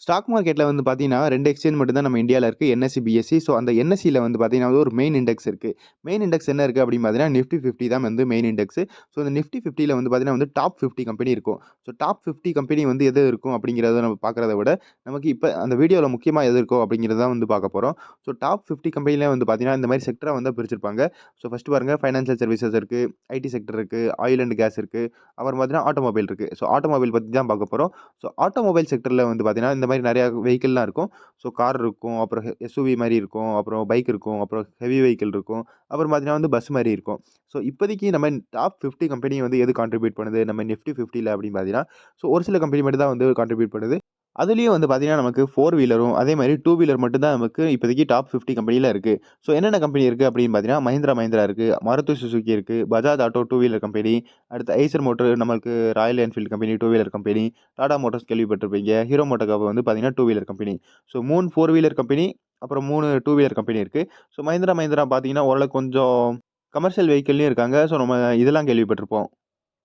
Stock மார்க்கெட்ல வந்து பார்த்தீங்கன்னா, 2 எக்ஸ்சேஞ்ச் மட்டும் தான் நம்ம இந்தியால இருக்கு. NSC, BSc. ஸோ அந்த என்எஸ்சில வந்து பார்த்தீங்கன்னா, ஒரு மெயின் இண்டெக்ஸ் இருக்கு. மெயின் இண்டெக்ஸ் என்ன இருக்கு அப்படின்னு பார்த்தீங்கன்னா, நிஃப்டி 50 தான் வந்து மெயின் இண்டெக்ஸ். ஸோ இந்த நிஃப்டி 50ல வந்து பார்த்தீங்கன்னா வந்து டாப் 50 கம்பெனி இருக்கும். ஸோ டாப் 50 கம்பெனி வந்து எது இருக்கும் அப்படிங்கிறத நம்ம பார்க்கிறத விட, நமக்கு இப்ப அந்த வீடியோல முக்கியமா எது இருக்கோ அப்படிங்கிறத தான் வந்து பார்க்க போறோம். ஸோ டாப் 50 கம்பெனில வந்து பார்த்தீங்கன்னா, இந்த மாரி செக்டரா வந்து பிரிச்சிருப்பாங்க. ஸோ ஃபர்ஸ்ட் பாருங்க ஃபைனான்சியல் சர்வீசஸ் இருக்கு, ஐடி செக்டர் இருக்கு, ஆயில் அண்ட் கேஸ் இருக்கு. அப்புறம் பார்த்தீங்கன்னா ஆட்டோமொபைல் இருக்கு. ஸோ ஆட்டோமொபைல் பத்தி தான் பார்க்க போறோம். ஸோ ஆட்டோமொபைல் செக்டர்ல வந்து பார்த்தீங்கன்னா, இந்த மாரி நெறைய வெஹிக்கிள்லாம் இருக்கும். ஸோ கார் இருக்கும், அப்புறம் எஸ்யூவி மாரி இருக்கும், அப்புறம் பைக் இருக்கும், அப்புறம் ஹெவி வெஹிக்கிள் இருக்கும். அப்புறம் பார்த்தீங்கன்னா வந்து பஸ் மாரி இருக்கும். ஸோ இப்போதைக்கு நம்ம டாப் 50 கம்பெனி வந்து எது கான்ட்ரிபியூட் பண்ணுது நம்ம நிஃப்டி 50ல அப்படின்னு பார்த்தீங்கன்னா, ஸோ ஒரு சில கம்பெனி மட்டும் தான் வந்து கான்ட்ரிபியூட் பண்ணுது. அதுலயும் வந்து பார்த்தீங்கன்னா, நமக்கு 4 வீலரும், அதே மாரி 2 வீலர் மட்டும் தான் நமக்கு இப்போதைக்கு டாப் 50 கம்பெனில இருக்கு. ஸோ என்னென்ன கம்பெனி இருக்கு அப்படின்னு பார்த்தீங்கன்னா, மஹிந்திரா இருக்கு, மாருதி சுசுகி இருக்கு, பஜாஜ் ஆட்டோ 2 வீலர் கம்பெனி, அடுத்து ஐசர் மோட்டார் நமக்கு Royal Enfield company 2 wheeler company, Tata Motors கேள்விப்பட்டிருப்பீங்க. ஹீரோ மோட்டோகாப் வந்து பார்த்தீங்கன்னா 2 wheeler company. So 3 4 wheeler company, அப்புறம் 3 2 வீலர் கம்பெனி இருக்கு. ஸோ மஹிந்திரா பார்த்தீங்கன்னா, ஓரளவுக்கு கொஞ்சம் கமர்ஷியல் வெஹிக்கிள்லயும் இருக்காங்க. ஸோ நம்ம இதெல்லாம் கேள்விப்பட்டிருப்போம்.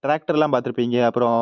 டிராக்டர்லாம் பார்த்துருப்பீங்க. அப்புறம்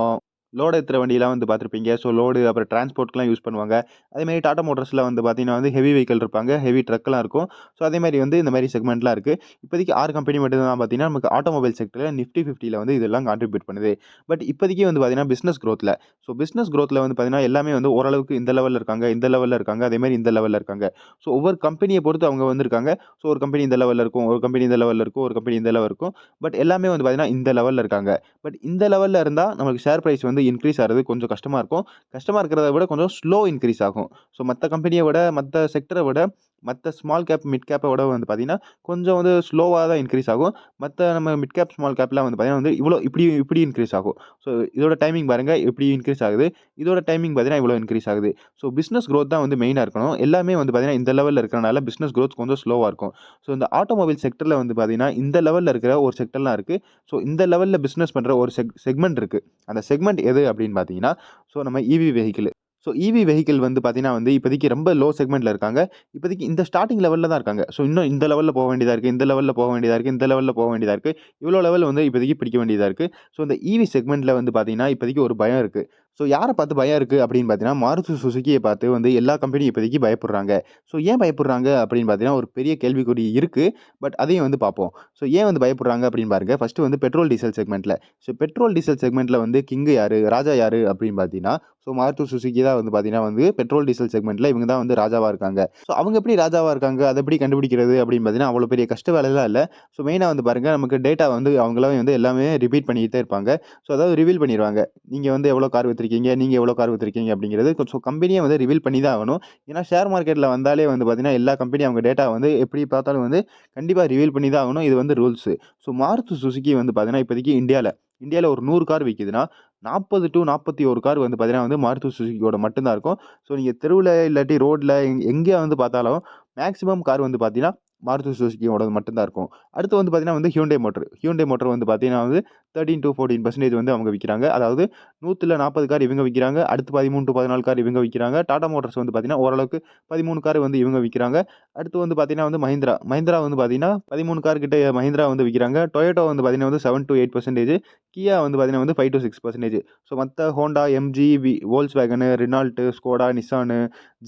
லோடு ஏத்துற வண்டிலாம் வந்து பார்த்துருப்பீங்க. ஸோ லோடு அப்புறம் டிரான்ஸ்போர்ட்க்குலாம் யூஸ் பண்ணுவாங்க. அதேமாரி டாடா மோட்டார்ஸ்ல வந்து பார்த்தீங்கன்னா வந்து ஹெவி வெஹிக்கிள் இருப்பாங்க. ஹெவி ட்ரக்லாம் இருக்கும். ஸோ அதேமாரி வந்து இந்த மாரி செக்மெண்ட்லாம் இருக்கு. இப்போதைக்கு 6 கம்பெனி மட்டும் தான் பார்த்தீங்கன்னா, நமக்கு ஆட்டோமொபைல் செக்டர்ல நிஃப்டி 50ல வந்து இதெல்லாம் கான்ட்ரிபியூட் பண்ணுது. பட் இப்போதைக்கு வந்து பார்த்தீங்கன்னா, பிசினஸ் குரோத்ல பிசினஸ் குரோத்ல வந்து பார்த்தீங்கன்னா, எல்லாமே வந்து ஓரளவுக்கு இந்த லெவல்ல இருக்காங்க, இந்த லெவல்ல இருக்காங்க, அதேமாரி இந்த லெவல்ல இருக்காங்க. ஸோ ஒவ்வொரு கம்பெனிய பொறுத்து அவங்க வந்திருக்காங்க. ஸோ ஒரு கம்பெனி இந்த லெவல்ல இருக்கும், ஒரு கம்பெனி இந்த லெவல்ல இருக்கும், ஒரு கம்பெனி இந்த லெவல் இருக்கும். பட் எல்லாமே வந்து பார்த்தீங்கன்னா, இந்த லெவல்ல இருக்காங்க. பட் இந்த லெவல்ல இருந்தா நமக்கு ஷேர் பிரைஸ் வந்து இன்கிரீஸ் ஆறது கொஞ்சம் கஷ்டமா இருக்கும். கஷ்டமா இருக்கிறத விட கொஞ்சம் ஸ்லோ இன்கிரீஸ் ஆகும். ஸோ மத்த கம்பெனிய விட, மத்த செக்டர விட, மத்த ஸ்மால் கேப், மிட் கேப்ப விட வந்து பார்த்தீங்கன்னா, கொஞ்சம் வந்து ஸ்லோவா தான் இன்கிரீஸ் ஆகும். மத்த நம்ம மிட் கேப், ஸ்மால் கேப்லாம் வந்து பார்த்தீங்கன்னா வந்து இப்டி இப்டி இன்கிரீஸ் ஆகும். ஸோ இதோட டைமிங் பாருங்க இப்டி இன்கிரீஸ் ஆகுது. இதோட டைமிங் பார்த்தீங்கன்னா இவ்வளோ இன்கிரீஸ் ஆகுது. ஸோ பிசினஸ் குரோத் தான் வந்து மெயினா இருக்கணும். எல்லாமே வந்து பார்த்தீங்கன்னா இந்த லெவல்ல இருக்கறனால பிசினஸ் குரோத் கொஞ்சம் ஸ்லோவா இருக்கும். ஸோ இந்த ஆட்டோமொபைல் செக்டர்ல வந்து பார்த்தீங்கன்னா, இந்த லெவல்ல இருக்கிற ஒரு செக்டர்லாம் இருக்கு. ஸோ இந்த லெவல்ல பிசினஸ் பண்ற ஒரு செக்மெண்ட் இருக்கு. அந்த செக்மெண்ட் எது அப்படின்னு பார்த்தீங்கன்னா, ஸோ நம்ம EV vehicle. So EV vehicle வந்து பார்த்தீங்கன்னா வந்து இப்போதைக்கு ரொம்ப லோ செக்மெண்ட்ல இருக்காங்க. இப்போதைக்கு இந்த ஸ்டார்ட்டிங் லெவல்ல தான் இருக்காங்க. ஸோ இன்னும் இந்த லெவல்ல போ வேண்டியதா இருக்கு, இந்த லெவல்ல போ வேண்டியதா இருக்கு, இந்த லெவல்ல போ வேண்டியதா இருக்கு. இவ்வளோ லெவல் வந்து இப்போதைக்கு பிடிக்க வேண்டியதா இருக்கு. ஸோ இந்த ஈவி செக்மெண்ட்ல வந்து பார்த்தீங்கன்னா, இப்போதைக்கு ஒரு பயம் இருக்கு. ஸோ யார பார்த்து பயம் இருக்கு அப்படின்னு பார்த்தீங்கன்னா, மாருதி சுசுகிய பார்த்து வந்து எல்லா கம்பெனியும் இப்போதைக்கு பயப்படுறாங்க. ஸோ ஏன் பயப்படுறாங்க அப்படின்னு பார்த்தீங்கன்னா, ஒரு பெரிய கேள்விக்குறி இருக்கு. பட் அதையும் வந்து பார்ப்போம். ஸோ ஏன் வந்து பயப்படுறாங்க அப்படின்னு பாருங்க. ஃபர்ஸ்ட்டு வந்து பெட்ரோல், டீசல் செக்மெண்ட்ல. ஸோ பெட்ரோல், டீசல் செக்மெண்ட்ல வந்து கிங் யாரு? ராஜா யாரு? அப்படின்னு பார்த்தீங்கன்னா, ஸோ மாருதி சுசுகி தான் வந்து பார்த்தீங்கன்னா வந்து பெட்ரோல், டீசல் செக்மெண்ட்ல இவங்க தான் வந்து ராஜாவா இருக்காங்க. ஸோ அவங்க எப்படி ராஜாவா இருக்காங்க? அத எப்படி கண்டுபிடிக்கிறது அப்படின்னு பார்த்தீங்கன்னா, அவ்வளோ பெரிய கஷ்ட வேலைலாம் இல்ல. ஸோ மெயினா வந்து பாருங்க, நமக்கு டேட்டா வந்து அவங்களே வந்து எல்லாமே ரிப்பீட் பண்ணிக்கிட்டே இருப்பாங்க. ஸோ அதாவது ரிவீல் பண்ணிருவாங்க. நீங்க வந்து எவ்வளோ கார் வித்திருக்கீங்க? நீங்க எவ்வளோ கார் வித்திருக்கீங்க? அப்படிங்கிறது ஸோ கம்பெனியே வந்து ரிவீல் பண்ணி தான் ஆகணும். ஏன்னா ஷேர் மார்க்கெட்ல வந்தாலே வந்து பார்த்தீங்கன்னா, எல்லா கம்பெனி அவங்க டேட்டா வந்து எப்படி பார்த்தாலும் வந்து கண்டிப்பா ரிவீல் பண்ணி தான் ஆகணும். இது வந்து ரூல்ஸு. ஸோ மாருதி சுசுகி வந்து பார்த்தீங்கன்னா, இப்போதைக்கு இந்தியால ஒரு 100 கார் விக்குதுன்னா, 40 டூ 41 கார் வந்து பார்த்தீங்கன்னா வந்து மாருதி சுசுகியோட மட்டும் தான் இருக்கும். ஸோ நீங்க தெருவுல இல்லாட்டி ரோட்ல எங்கே வந்து பார்த்தாலும் மேக்ஸிமம் கார் வந்து பார்த்தீங்கன்னா, மாருதி சுசுகியோடது மட்டும் தான் இருக்கும். அடுத்து வந்து பார்த்தீங்கன்னா வந்து ஹியூண்டை மோட்டார் வந்து பார்த்தீங்கன்னா வந்து 13-14% வந்து அவங்க விக்கிறாங்க. அதாவது 100ல 40 கார் இவங்க விக்கிறாங்க. அடுத்து 13-14 கார் இவங்க விக்கிறாங்க. டாடா மோட்டார்ஸ் வந்து பார்த்தீங்கன்னா, ஓரளவுக்கு 13 கார் வந்து இவங்க விக்கிறாங்க. அடுத்து வந்து பார்த்தீங்கன்னா வந்து மஹிந்திரா வந்து பார்த்தீங்கன்னா 13 கார் கிட்ட மஹிந்திரா வந்து விக்கிறாங்க. டொயோட்டா வந்து பார்த்தீங்கன்னா வந்து 7-8%. கியா வந்து பார்த்தீங்கன்னா வந்து 5-6%. ஸோ மத்த Honda, MG, Volkswagen, Renault, Skoda, Nissan,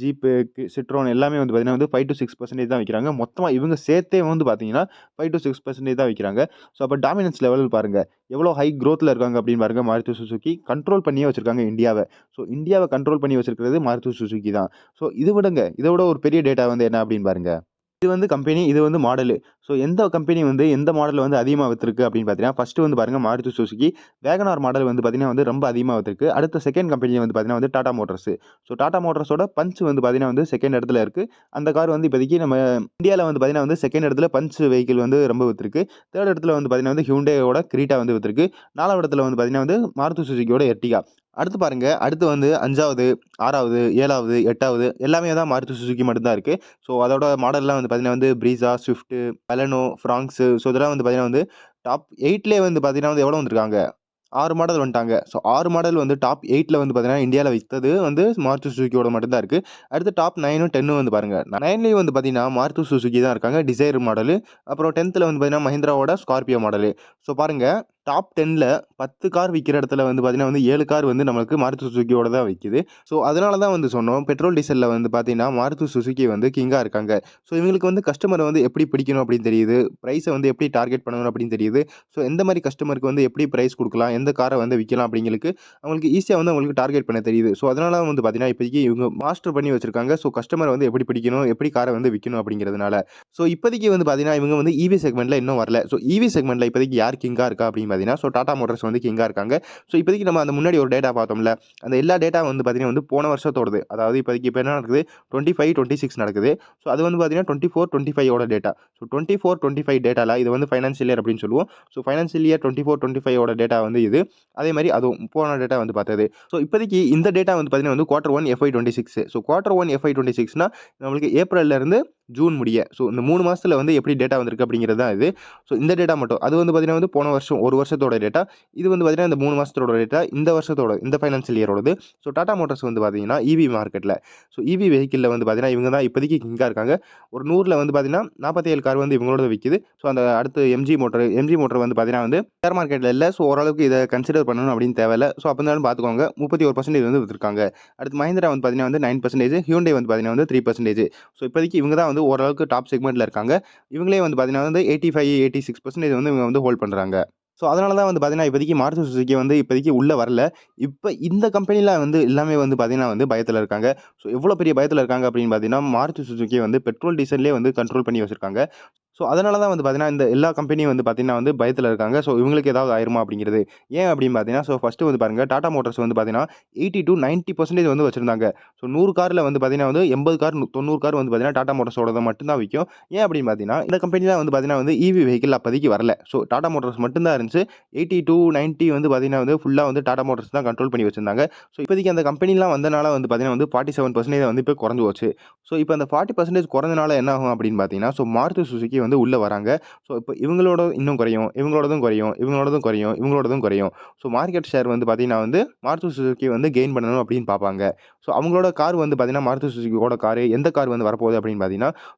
Jeep, Citroen எல்லாமே வந்து பார்த்தீங்கன்னா வந்து 5-6% தான் விக்கிறாங்க. மொத்தமா இவங்க சேர்த்தே வந்து பார்த்தீங்கன்னா 5-6% தான் விக்கிறாங்க. ஸோ அப்ப டாமினன்ஸ் லெவல் பாருங்க. எவ்வளோ ஹை குரோத்ல இருக்காங்க அப்படின்னு பாருங்க மாருதி சுசுகி. கண்ட்ரோல் பண்ணியே வச்சிருக்காங்க இந்தியாவ. ஸோ இந்தியாவ கண்ட்ரோல் பண்ணி வச்சிருக்கிறது மாருதி சுசுகி தான். ஸோ இது விடுங்க. இத விட ஒரு பெரிய டேட்டா வந்து என்ன அப்படின்னு பாருங்க. இது வந்து கம்பெனி, இது வந்து மாடலு. ஸோ எந்த கம்பெனி வந்து எந்த மாடல் வந்து அதிகமா வித்திருக்கு அப்படின்னு பார்த்தீங்கன்னா, ஃபர்ஸ்ட்டு வந்து பாருங்க மாருதி சுசுகி. வேகனார் மாடல் வந்து பார்த்தீங்கன்னா வந்து ரொம்ப அதிகமா வித்திருக்கு. அடுத்த செகண்ட் கம்பெனி வந்து பார்த்தீங்கன்னா வந்து டாடா மோட்டார்ஸ். ஸோ டாடா மோட்டார்ஸோட பஞ்ச் வந்து பார்த்தீங்கன்னா வந்து செகண்ட் இடத்துல இருக்கு. அந்த கார் வந்து இப்போதைக்கு நம்ம இந்தியால வந்து பார்த்தீங்கன்னா வந்து செகண்ட் இடத்துல பஞ்ச் வெஹிக்கிள் வந்து ரொம்ப வித்திருக்கு. தேர்ட் இடத்துல வந்து பார்த்தீங்கன்னா வந்து ஹியூண்டாயோட கிரீட்டா வந்து வித்திருக்கு. 4வது இடத்துல வந்து பார்த்தீங்கன்னா வந்து மாருதி சுசுகியோட எர்டிகா. அடுத்து பாருங்க, அடுத்து வந்து 5வது, 6வது, 7வது, 8வது எல்லாமே தான் மாருதி சுசுகி மட்டும் தான் இருக்கு. ஸோ அதோட மாடல்லாம் வந்து பார்த்தீங்கன்னா வந்து ப்ரீஸா, ஸ்விஃப்ட், பலனோ, ஃப்ராங்க்ஸு ஸோ இதெல்லாம் வந்து பார்த்தீங்கன்னா வந்து டாப் 8லயே வந்து பார்த்தீங்கன்னா வந்து எவ்வளோ வந்திருக்காங்க? 6 மாடல் வந்துட்டாங்க. ஸோ 6 மாடல் வந்து டாப் 8ல வந்து பார்த்தீங்கன்னா, இந்தியால வித்தது வந்து மாருதி சுசுகியோட மட்டும் தான் இருக்கு. அடுத்து டாப் 9ம் 10ம் வந்து பாருங்க. 9லயும் வந்து பார்த்தீங்கன்னா, மாருதி சுசுகி தான் இருக்காங்க. Dzire model. அப்புறம் 10த்ல வந்து பார்த்தீங்கன்னா, மஹிந்திராவோட ஸ்கார்பியோ மாடலு. ஸோ பாருங்க டாப் 10ல 10 கார் விக்கிற இடத்துல வந்து பார்த்தீங்கன்னா வந்து 7 கார் வந்து நம்மளுக்கு மாருதி சுசுகியோட தான் விக்குது. ஸோ, அதனால தான் வந்து சொன்னோம். பெட்ரோல், டீசல்ல வந்து பார்த்தீங்கன்னா, மாருதி சுசுகி வந்து கிங்கா இருக்காங்க. ஸோ, இவங்களுக்கு வந்து கஸ்டமர வந்து எப்படி பிடிக்கணும் அப்படின்னு தெரியுது. பிரைஸ வந்து எப்படி டார்கெட் பண்ணணும் அப்படின்னு தெரியுது. ஸோ, எந்த மாரி கஸ்டமருக்கு வந்து எப்படி பிரைஸ் குடுக்கலாம், எந்த கார வந்து விக்கலாம் அப்படிங்களுக்கு அவங்களுக்கு ஈஸியா வந்து அவங்களுக்கு டார்கெட் பண்ண தெரியுது. ஸோ, அதனால தான் வந்து பார்த்தீங்கன்னா, இப்போதைக்கு இவங்க மாஸ்டர் பண்ணி வச்சிருக்காங்க. ஸோ, கஸ்டமர வந்து எப்படி பிடிக்கணும், எப்படி கார வந்து விக்கணும் அப்படிங்கிறதுனால. ஸோ, இப்போதைக்கு வந்து பார்த்தீங்கன்னா, இவங்க வந்து ஈவி செக்மெண்ட்ல இன்னும் வரல. ஸோ, ஈவி செக்மெண்ட்ல இப்போதைக்கு யார் கிங்கா இருக்கா அப்படின்னு பார்த்தீங்கன்னா, ஸோ டாடா மோட்டார்ஸ் வந்து கிங்கா இருக்காங்க. ஸோ, இப்போதைக்கு நம்ம அந்த முன்னாடி ஒரு டேட்டா பார்த்தோம்ல. அந்த எல்லா டேட்டா வந்து பார்த்தீங்கன்னா வந்து போன வருஷத்தோடது. அதாவது இப்போதைக்கு இப்ப என்ன நடக்குது 25, 26 நடக்குது. ஸோ, அது வந்து பார்த்தீங்கன்னா 24, 25 ஓட டேட்டா. ஸோ, 24, 25 டேட்டால இது வந்து ஃபைனான்ஷியல் இயர் அப்படின்னு சொல்லுவோம். ஸோ, ஃபைனான்ஷியல் இயர் 24, 25 ஓட டேட்டா வந்து இது. அதே மாரி அதுவும் போன டேட்டா வந்து பார்த்தது. ஸோ, இப்போதைக்கு இந்த டேட்டா வந்து பார்த்தீங்கன்னா வந்து குவார்டர் 1 FY26. ஸோ, குவார்டர் 1 FY26னா நம்மளுக்கு ஏப்ரல்ல இருந்து ஜூன் முடிய. ஸோ, இந்த 3 மாசத்துல வந்து எப்படி டேட்டா வந்திருக்கு அப்படிங்கிறது தான் இது. ஸோ, இந்த டேட்டா மட்டும். அது வந்து பார்த்தீங்கன்னா வந்து போன வருஷம் 1 வருஷத்தோட டேட்டா. இது வந்து பார்த்தீங்கன்னா இந்த 3 மாசத்தோட டேட்டா. இந்த வருஷத்தோட இந்த ஃபைனான்ஷியல் இயரோடது. ஸோ, டாடா மோட்டார்ஸ் வந்து பார்த்தீங்கன்னா ஈவி மார்க்கெட்ல. ஸோ, ஈவி வெஹிக்கிள்ல வந்து பார்த்தீங்கன்னா இவங்க தான் இப்போதைக்கு கிங்கா இருக்காங்க. ஒரு 100ல வந்து பார்த்தீங்கன்னா 47 கார் வந்து இவங்களோடது விக்குது. ஸோ, அந்த அடுத்து எம்ஜி மோட்டார் வந்து பார்த்தீங்கன்னா வந்து ஷேர் மார்க்கெட்ல இல்ல. ஸோ, ஓரளவுக்கு இத கன்சிடர் பண்ணணும் அப்படின்னு தேவையில்ல. ஸோ, அப்ப இருந்தாலும் பார்த்துக்கோங்க. 31% வந்து வித்துருக்காங்க. அடுத்து மஹிந்திரா வந்து பார்த்தீங்கன்னா வந்து 9%, ஹியூண்டை வந்து பார்த்தீங்கன்னா வந்து 3%. ஸோ, இப்போதைக்கு இவங்க தான் வந்து ஓரளவுக்கு டாப் செக்மெண்ட்ல இருக்காங்க. இவங்களே வந்து பார்த்தீங்கன்னா வந்து 85, 86% வந்து இவங்க வந்து ஹோல்ட் பண்றாங்க. ஸோ, அதனால தான் வந்து பார்த்தீங்கன்னா, இப்போதைக்கு மாருதி சுசுகி வந்து இப்போதைக்கு உள்ள வரல. இப்ப இந்த கம்பெனில வந்து எல்லாமே வந்து பார்த்தீங்கன்னா வந்து பயத்துல இருக்காங்க. ஸோ, எவ்வளோ பெரிய பயத்துல இருக்காங்க அப்படின்னு பார்த்தீங்கன்னா, மாருதி சுசுகி வந்து பெட்ரோல், டீசல்லே வந்து கண்ட்ரோல் பண்ணி வச்சிருக்காங்க. ஸோ, அதனால தான் வந்து பார்த்தீங்கன்னா, இந்த எல்லா கம்பெனியும் வந்து பார்த்தீங்கன்னா வந்து பயத்துல இருக்காங்க. ஸோ, இவங்களுக்கு ஏதாவது ஆயிருமா அப்படிங்கிறது. ஏன் அப்படின்னு பார்த்தீங்கன்னா, ஸோ ஃபர்ஸ்ட்டு வந்து பாருங்க டாடா மோட்டார்ஸ் வந்து பார்த்தீங்கன்னா, 80-90% வந்து வச்சிருந்தாங்க. ஸோ, 100 கார்ல வந்து பார்த்தீங்கன்னா வந்து 80 கார், 90 கார் வந்து பார்த்தீங்கன்னா டாடா மோட்டார்ஸோடது மட்டும் தான் விக்கும். ஏன் அப்படின்னு பார்த்தீங்கன்னா, இந்த கம்பெனி தான் வந்து பார்த்தீங்கன்னா வந்து ஈவி வெஹிக்கிள் அப்போதைக்கு வரல. ஸோ, டாடா மோட்டார்ஸ் மட்டும் தான் இருந்துச்சு. 80-90 வந்து பார்த்தீங்கன்னா வந்து ஃபுல்லா வந்து டாடா மோட்டார்ஸ் தான் கண்ட்ரோல் பண்ணி வச்சிருந்தாங்க. ஸோ, இப்போதைக்கு அந்த கம்பெனிலாம் வந்தனால வந்து பார்த்தீங்கன்னா வந்து 47% வந்து இப்போ குறைஞ்சு போச்சு. ஸோ, இப்போ அந்த 40% குறைஞ்சனால என்ன ஆகும் அப்படின்னு பார்த்தீங்கன்னா, ஸோ மாருதி சுசுகி வந்து உள்ள வராங்க. ஸோ, இப்போ இவங்களோட இன்னும் குறையும், இவங்களோடதும் குறையும், இவங்களோடதும் குறையும், இவங்களோடதும் குறையும். ஸோ, மார்க்கெட் ஷேர் வந்து பார்த்தீங்கன்னா வந்து மாருதி சுசுகி வந்து கெயின் பண்ணணும் அப்படின்னு பார்ப்பாங்க. ஸோ, அவங்களோட கார் வந்து பார்த்தீங்கன்னா மாருதி சுசுகியோட காரு எந்த கார் வந்து வரப்போகுது அப்படின்னு பார்த்தீங்கன்னா,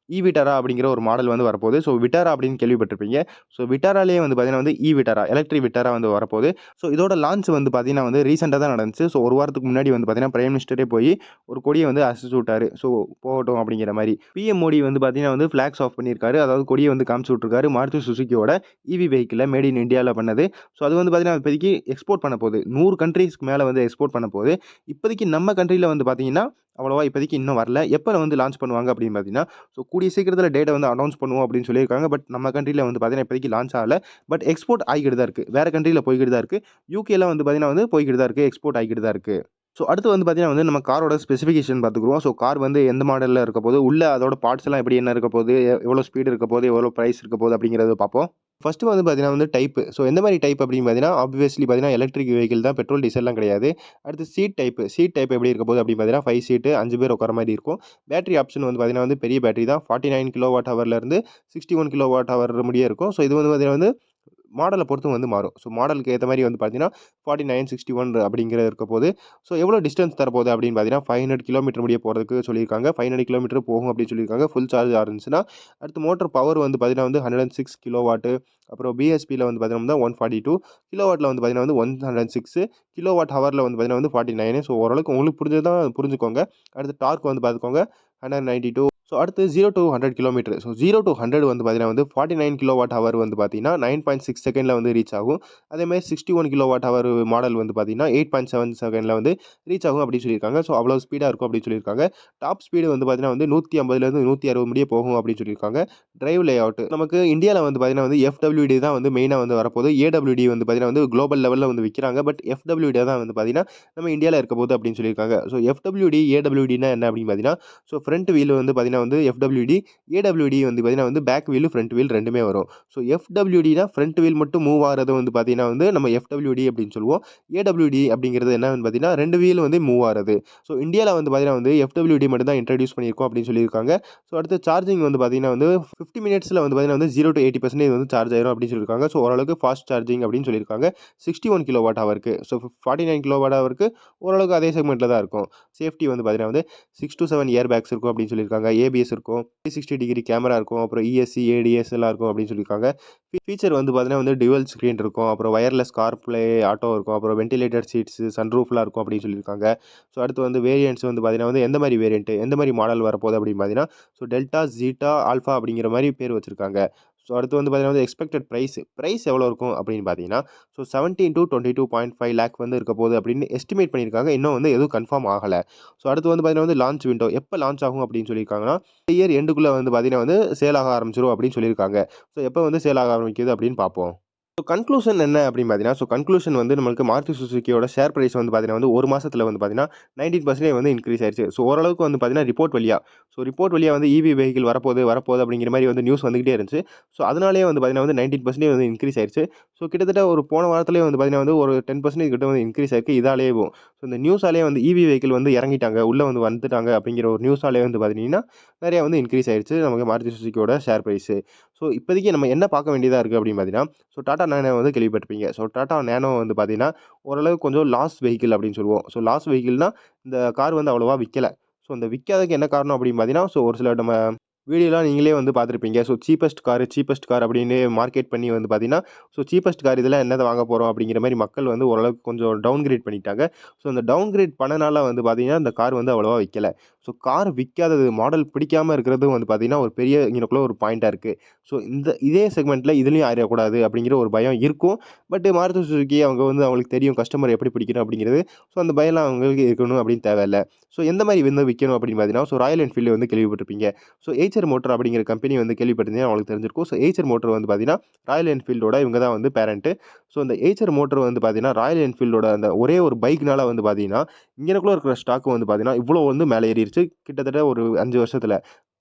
விட்டாரா அப்படிங்கிற ஒரு மாடல் வந்து வரப்போகுது. ஸோ, விட்டாரா அப்படின்னு கேள்விப்பட்டிருப்பீங்க. ஸோ, விட்டாராலேயே வந்து பார்த்தீங்கன்னா வந்து விட்டாரா, எலக்ட்ரிக் விட்டாரா வந்து வரப்போகுது. ஸோ, இதோட லான்ச் வந்து பார்த்தீங்கன்னா வந்து ரீசென்ட்டா தான் நடந்துச்சு. ஸோ, ஒரு வாரத்துக்கு முன்னாடி வந்து பார்த்தீங்கன்னா பிரைம் மினிஸ்டரே போய் ஒரு கொடிய வந்து அசைச்சு விட்டாரு. ஸோ, போகட்டும் அப்படிங்கிற மாரி. பிஎம் மோடி வந்து பார்த்தீங்கன்னா வந்து ஃபிளாக்ஸ் ஆஃப் பண்ணியிருக்காரு. அதாவது கொடிய வந்து காமிச்சு விட்டுருக்காரு. மாருதி சுசுகியோட ஈவி வெஹிக்கிள்ல மேட் இன் இண்டியால பண்ணது. ஸோ, அது வந்து பார்த்தீங்கன்னா இப்போதைக்கு எக்ஸ்போர்ட் பண்ண போகுது. 100 கண்ட்ரீஸ்க்கு மேல வந்து எக்ஸ்போர்ட் பண்ண போகுது. இப்போதைக்கு நம்ம கண்ட்ரில வந்து பார்த்தீங்கன்னா, அவ்வளவா இப்போதைக்கு இன்னும் வரல. எப்ப வந்து லான்ச் பண்ணுவாங்க அப்படின்னு பார்த்தீங்கன்னா, ஸோ கூடிய சீக்கிரத்தில டேட்ட வந்து அனௌன்ஸ் பண்ணுவோம் அப்படின்னு சொல்லியிருக்காங்க. பட் நம்ம கண்ட்ரில வந்து பார்த்தீங்கன்னா, இப்போதைக்கு லான்ச் ஆகல. பட் எக்ஸ்போர்ட் ஆகிக்கிட்டு தான் இருக்கு. வேற கண்ட்ரில போய்க்கிட்டு தான் இருக்கு. யூகேல வந்து பார்த்தீங்கன்னா வந்து போய்க்கிட்டு தான் இருக்கு. எக்ஸ்போர்ட் ஆகிக்கிட்டு தான் இருக்கு. ஸோ, அடுத்து வந்து பார்த்தீங்கன்னா வந்து நம்ம காரோட ஸ்பெசிஃபிகேஷன் பார்த்துக்குருவோம். ஸோ, கார் வந்து எந்த மாடல்ல இருக்க போது, உள்ள அதோட பார்ட்ஸ் எல்லாம் எப்படி என்ன இருக்க போது, எவ்வளோ ஸ்பீடு இருக்க போது, எவ்வளோ பிரைஸ் இருக்க போது அப்படிங்கிறத பார்ப்போம். ஃபர்ஸ்ட்டு வந்து பார்த்தீங்கன்னா வந்து டைப்பு. ஸோ, எந்த மாரி டைப் அப்படின்னு பார்த்தீங்கன்னா, ஆப்வியஸ்லி பார்த்தீங்கன்னா எலக்ட்ரிக் வெஹிக்கிள் தான். பெட்ரோல், டீசல்லாம் கிடையாது. அடுத்து சீட் டைப்பு. சீட் டைப் எப்படி இருக்க போது அப்படின்னு பார்த்தீங்கன்னா, 5 சீட்டு 5 பேர் உட்கார மாரி இருக்கும். பேட்டரி ஆப்ஷன் வந்து பார்த்தீங்கன்னா வந்து பெரிய பேட்டரி தான். 49 கிலோவாட் ஹவர்லேருந்து 61 கிலோவாட் ஹவர் முடிய இருக்கும். ஸோ, இது வந்து பார்த்தீங்கன்னா வந்து மாடல பொறுத்து வந்து மாறும். ஸோ, மாடலுக்கு ஏத்த மாரி வந்து பார்த்தீங்கன்னா, 49, 61 அப்படிங்கிறது இருக்க போது. ஸோ, எவ்வளோ டிஸ்டன்ஸ் தரப்போகுது அப்படின்னு பார்த்தீங்கன்னா, 500 கிலோமீட்டர் முடிய போறதுக்கு சொல்லியிருக்காங்க. 500 கிலோமீட்டர் போகும் அப்படின்னு சொல்லியிருக்காங்க. ஃபுல் சார்ஜ் இருந்துச்சுன்னா. அடுத்து மோட்டர் பவர் வந்து பார்த்தீங்கன்னா வந்து 106 கிலோவாட்டு. அப்புறம் பிஎஸ்பில வந்து பார்த்தீங்கன்னா 142 கிலோவாட்ல வந்து பார்த்தீங்கன்னா வந்து 106 கிலோவாட் ஹவர்ல வந்து பார்த்தீங்கன்னா வந்து 49. ஸோ, ஓரளவுக்கு உங்களுக்கு புரிஞ்சதுனா புரிஞ்சுக்கோங்க. அடுத்து டார்க் வந்து பார்த்துக்கோங்க 192. ஸோ, அடுத்து 0 டூ 100 கிலோமீட்டர். ஸோ, 0 டூ 100 வந்து பார்த்தீங்கன்னா வந்து 49 கிலோவாட் ஹவர் வந்து பார்த்தீங்கன்னா 9.6 செகண்ட்ல வந்து ரீச் ஆகும். அதேமாரி 61 கிலோவாட் ஹவர் மாடல் வந்து பார்த்தீங்கன்னா 8.7 செகண்ட்ல வந்து ரீச் ஆகும் அப்படின்னு சொல்லியிருக்காங்க. ஸோ, அவ்வளோ ஸ்பீடா இருக்கும் அப்படின்னு சொல்லியிருக்காங்க. டாப் ஸ்பீடு வந்து பார்த்தீங்கன்னா வந்து 150லேருந்து 160 முடிய போகும் அப்படின்னு சொல்லியிருக்காங்க. டிரைவ் லேஅவுட் நமக்கு இந்தியால வந்து பார்த்தீங்கன்னா வந்து எஃப்டபிள்யூடி தான் வந்து மெயினா வந்து வரப்போகுது. ஏடபிள்யூடி வந்து பார்த்தீங்கன்னா வந்து குளோபல் லெவல்ல வந்து விக்கிறாங்க. பட் எஃப்டபிள்யூடி தான் வந்து பார்த்தீங்கன்னா நம்ம இந்தியால இருக்க போகுது அப்படின்னு சொல்லியிருக்காங்க. ஸோ, எஃப்டபிள்யூடி, ஏடபிள்யூடினா என்ன அப்படின்னு பார்த்தீங்கன்னா, ஸோ ஃப்ரண்ட் வீல் வந்து பார்த்தீங்கன்னா வந்து எஃப்டபிள்யூடி, ஏடபிள்யூடி வந்து பார்த்தீங்கன்னா வந்து பேக் வீலு, ஃப்ரண்ட் வீல் 2மே வரும். ஸோ, எஃப்டபிள்யூடினா ஃப்ரண்ட் வீல் மட்டும் மூவ் ஆகுறது வந்து பார்த்தீங்கன்னா வந்து நம்ம எஃப்டபிள்யூடி அப்படின்னு சொல்லுவோம். ஏடபிள்யூடி அப்படிங்கிறது என்னன்னு பார்த்தீங்கன்னா 2 வீல் வந்து மூவ் ஆகுறது. ஸோ, இந்தியால வந்து பார்த்தீங்கன்னா வந்து எஃப்டபிள்யூடி மட்டும் தான் இன்ட்ரோடியூஸ் பண்ணியிருக்கோம் அப்படின்னு சொல்லியிருக்காங்க. ஸோ, அடுத்து சார்ஜிங் வந்து பார்த்தீங்கன்னா வந்து 50 மினிட்ஸ்ல வந்து பார்த்தீங்கன்னா வந்து 0 to 80% வந்து சார்ஜ் ஆயிரும் அப்படின்னு சொல்லியிருக்காங்க. ஸோ, ஓரளவுக்கு ஃபாஸ்ட் சார்ஜிங் அப்படின்னு சொல்லியிருக்காங்க. 61 கிலோவாட் ஹவருக்கு. ஸோ, 49 கிலோவாட் ஹவருக்கு ஓரளவுக்கு அதே செக்மெண்ட்ல தான் இருக்கும். சேஃப்டி வந்து பார்த்தீங்கன்னா வந்து 6 to 7 ஏர் பேக்ஸ் இருக்கும் அப்படின்னு சொல்லியிருக்காங்க. ஏபிஎஸ் இருக்கும், 360 டிகிரி கேமரா இருக்கும், அப்புறம் இஎஸ்சி, ஏடிஎஸ் எல்லாம் இருக்கும் அப்படின்னு சொல்லியிருக்காங்க. ஃபீச்சர் வந்து பார்த்தீங்கன்னா வந்து டுவல் ஸ்க்ரீன் இருக்கும், அப்புறம் வயர்லெஸ் கார்ப்ளே ஆட்டோ இருக்கும், அப்புறம் வென்டிலேட்டட் சீட்ஸு, சன்ரூஃப்லாம் இருக்கும் அப்படின்னு சொல்லியிருக்காங்க. ஸோ அடுத்து வந்து வேரியண்ட்ஸ் வந்து பார்த்தீங்கன்னா வந்து எந்த மாரி வேரியண்ட்டு, எந்த மாரி மாடல் வரப்போகுது அப்படின்னு பார்த்தீங்கன்னா, ஸோ டெல்டா, ஜீட்டா, ஆல்ஃபா அப்படிங்கிற மாரி பேர் வச்சிருக்காங்க. ஸோ அடுத்து வந்து பார்த்தீங்கன்னா வந்து எக்ஸ்பெக்டட் பிரைஸ் எவ்வளோ இருக்கும் அப்படின்னு பார்த்தீங்கன்னா, ஸோ 17-22.5 லேக் வந்து இருக்க போகுது அப்படின்னு எஸ்டிமேட் பண்ணியிருக்காங்க. இன்னும் வந்து எதுவும் கன்ஃபார்ம் ஆகல. ஸோ அடுத்து வந்து பார்த்தீங்கன்னா வந்து லான்ச் விண்டோ எப்ப லான்ச் ஆகும் அப்படின்னு சொல்லியிருக்காங்கன்னா, இயர் எண்டுக்குள்ள வந்து பார்த்தீங்கன்னா வந்து சேல் ஆக ஆரம்பிச்சுரும் அப்படின்னு சொல்லியிருக்காங்க. ஸோ எப்ப வந்து சேல் ஆக ஆரம்பிக்குது அப்படின்னு பார்ப்போம். ஸோ கன்க்ளூஷன் என்ன அப்படின்னு பார்த்தீங்கன்னா, ஸோ கன்க்ளூஷன் வந்து நம்மளுக்கு மாருதி சுசுகியோட ஷேர் பிரைஸ் வந்து பார்த்தீங்கன்னா வந்து 1 மாசத்துல வந்து பார்த்தீங்கன்னா 19% வந்து இன்க்ரீஸ் ஆயிருச்சு. ஸோ ஓரளவுக்கு வந்து பார்த்தீங்கன்னா ரிப்போர்ட் வழியா வந்து ஈவி வெஹிக்கிள் வரப்போகுது அப்படிங்கிற மாரி வந்து நியூஸ் வந்துகிட்டே இருந்துச்சு. ஸோ அதனாலேயே வந்து பார்த்தீங்கன்னா வந்து 19% வந்து இன்க்ரீஸ் ஆயிருச்சு. ஸோ கிட்டத்தட்ட ஒரு போன வாரத்திலேயே வந்து பார்த்தீங்கன்னா வந்து ஒரு 10% கிட்ட வந்து இன்க்ரீஸ் ஆயிருக்கு இதாலேயவும். ஸோ இந்த நியூஸாலேயே வந்து ஈவி வெஹிக்கிள் வந்து இறங்கிட்டாங்க, உள்ள வந்து வந்துட்டாங்க அப்படிங்கிற ஒரு நியூஸாலேயே வந்து பார்த்தீங்கன்னா, நிறையா வந்து இன்க்ரீஸ் ஆயிருச்சு நமக்கு மாருதி சுசுகியோட ஷேர் பிரைஸு. ஸோ இப்போதைக்கு நம்ம என்ன பார்க்க வேண்டியதா இருக்கு அப்படின்னு பார்த்தீங்கன்னா, ஸோ டாடா நேனோ வந்து கேள்விப்பட்டிருப்பீங்க. ஸோ டாடா நேனோ வந்து பார்த்தீங்கன்னா, ஓரளவுக்கு கொஞ்சம் லாஸ் வெஹிக்கிள் அப்படின்னு சொல்லுவோம். ஸோ லாஸ் வெஹிக்கிள்னா, இந்த கார் வந்து அவ்வளவா விக்கல. ஸோ இந்த விக்காததுக்கு என்ன காரணம் அப்படின்னு பார்த்தீங்கன்னா, ஸோ ஒரு சில நம்ம வீடியோலாம் நீங்களே வந்து பார்த்துருப்பீங்க. ஸோ சீப்பஸ்ட் கார் அப்படின்னு மார்க்கெட் பண்ணி வந்து பார்த்தீங்கன்னா, ஸோ சீப்பஸ்ட் கார் இதெல்லாம் என்னத வாங்க போறோம் அப்படிங்கிற மாரி மக்கள் வந்து ஓரளவுக்கு கொஞ்சம் டவுன் கிரேட் பண்ணிட்டாங்க. ஸோ இந்த டவுன் கிரேட் பண்ணனால வந்து பார்த்தீங்கன்னா, இந்த கார் வந்து அவ்வளவா விக்கல. ஸோ கார் விக்காதது, மாடல் பிடிக்காம இருக்கிறதும் வந்து பார்த்தீங்கன்னா, ஒரு பெரிய இங்கனக்குள்ள ஒரு பாயிண்ட்டா இருக்கு. ஸோ இதே செக்மெண்ட்ல இதுலயும் ஆயிறக்கூடாது அப்படிங்கிற ஒரு பயம் இருக்கும். பட் மாருதி சுசுகி அவங்க வந்து அவங்களுக்கு தெரியும் கஸ்டமர் எப்படி பிடிக்கணும் அப்படிங்கிறது. ஸோ அந்த பயம்லாம் அவங்களுக்கு இருக்கணும் அப்படின்னு தேவையில்ல. ஸோ எந்த மாரி வந்து விக்கணும் அப்படின்னு பார்த்தீங்கன்னா, ஸோ ராயல் என்ஃபீல்டு வந்து கேள்விப்பட்டிருப்பீங்க. ஸோ ஏச்சர் மோட்டார் அப்படிங்கிற கம்பெனி வந்து கேள்விப்பட்டிருந்தீங்கன்னா உங்களுக்கு தெரிஞ்சிருக்கும். ஸோ ஏச்சர் மோட்டார் வந்து பார்த்தீங்கன்னா, ராயல் என்ஃபீல்டோட இவங்க தான் வந்து பேரண்ட்டு. ஸோ இந்த ஏச்சர் மோட்டார் வந்து பார்த்தீங்கன்னா, ராயல் என்ஃபீல்டோட அந்த ஒரே ஒரு பைக்னால வந்து பார்த்தீங்கன்னா, இங்கனக்குள்ள இருக்கிற ஸ்டாக் வந்து பார்த்தீங்கன்னா, இவ்வளோ வந்து மேலே ஏறிருச்சு. கிட்டத்தட்ட ஒரு 5 வருஷத்துல.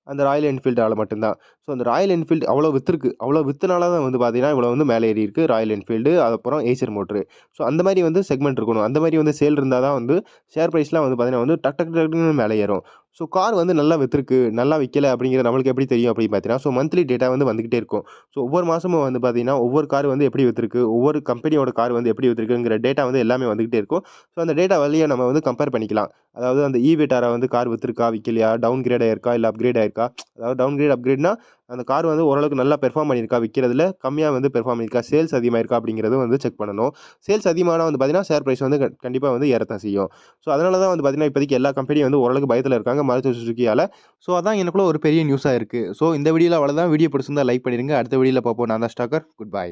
அந்த ராயல் என்ஃபீல்டால மட்டும் தான். ஸோ அந்த ராயல் என்ஃபீல்டு அவ்வளோ வித்திருக்கு. அவ்வளோ வித்தனால தான் வந்து பார்த்தீங்கன்னா, இவ்வளோ வந்து மேலே ஏறியிருக்கு ராயல் என்ஃபீல்டு, அதுக்கப்புறம் ஏச்சர் மோட்டரு. ஸோ அந்த மாரி வந்து செக்மெண்ட் இருக்கணும். அந்த மாரி வந்து சேல் இருந்தா தான் வந்து ஷேர் பிரைஸ்லாம் வந்து பார்த்தீங்கன்னா வந்து டக் டக் டக்குன்னு மேலே ஏறும். ஸோ கார் வந்து நல்லா வித்திருக்கு, நல்லா விக்கல அப்படிங்கிறது நம்மளுக்கு எப்படி தெரியும் அப்படின்னு பார்த்தீங்கன்னா, ஸோ மந்த்லி டேட்டா வந்து வந்துகிட்டே இருக்கும். ஸோ ஒவ்வொரு மாசமும் வந்து பார்த்தீங்கன்னா, ஒவ்வொரு கார் வந்து எப்படி வித்திருக்கு, ஒவ்வொரு கம்பெனியோட கார் வந்து எப்படி வித்திருக்குங்கிற டேட்டா வந்து எல்லாமே வந்துகிட்டே இருக்கும். ஸோ அந்த டேட்டா வழியா நம்ம வந்து கம்பேர் பண்ணிக்கலாம். அதாவது அந்த ஈ-விட்டாரா வந்து கார் வித்திருக்கா, விக்கலையா, டவுன் கிரேட் ஆயிருக்கா, இல்ல அப்கிரேட் ஆயிருக்கா? அதாவது டவுன் கிரேட், அப்கிரேட்னா அந்த கார் வந்து ஓரளவுக்கு நல்லா பெர்ஃபார்ம் பண்ணியிருக்கா, விக்கிறதுல கம்மியா வந்து பெர்ஃபார்ம் பண்ணியிருக்கா, சேல்ஸ் அதிகமாயிருக்கா அப்படிங்கிறதும் வந்து செக் பண்ணணும். சேல்ஸ் அதிகமானா வந்து பார்த்தீங்கன்னா, ஷேர் பிரைஸ் வந்து கண்டிப்பா வந்து ஏறத்தான் செய்யும். ஸோ அதனால தான் வந்து பார்த்தீங்கன்னா, இப்போதைக்கு எல்லா கம்பெனியும் வந்து ஓரளவுக்கு பயத்துல இருக்காங்க மாருதி சுசுகியால. ஸோ அதான் எனக்குள்ள ஒரு பெரிய நியூஸா இருக்கு. ஸோ இந்த வீடியோல அவ்வளோதான். வீடியோ பிடிச்சிருந்தா லைக் பண்ணிடுங்க. அடுத்த வீடியோல பார்ப்போம். நான் தான் ஸ்டாக்கர். Good bye.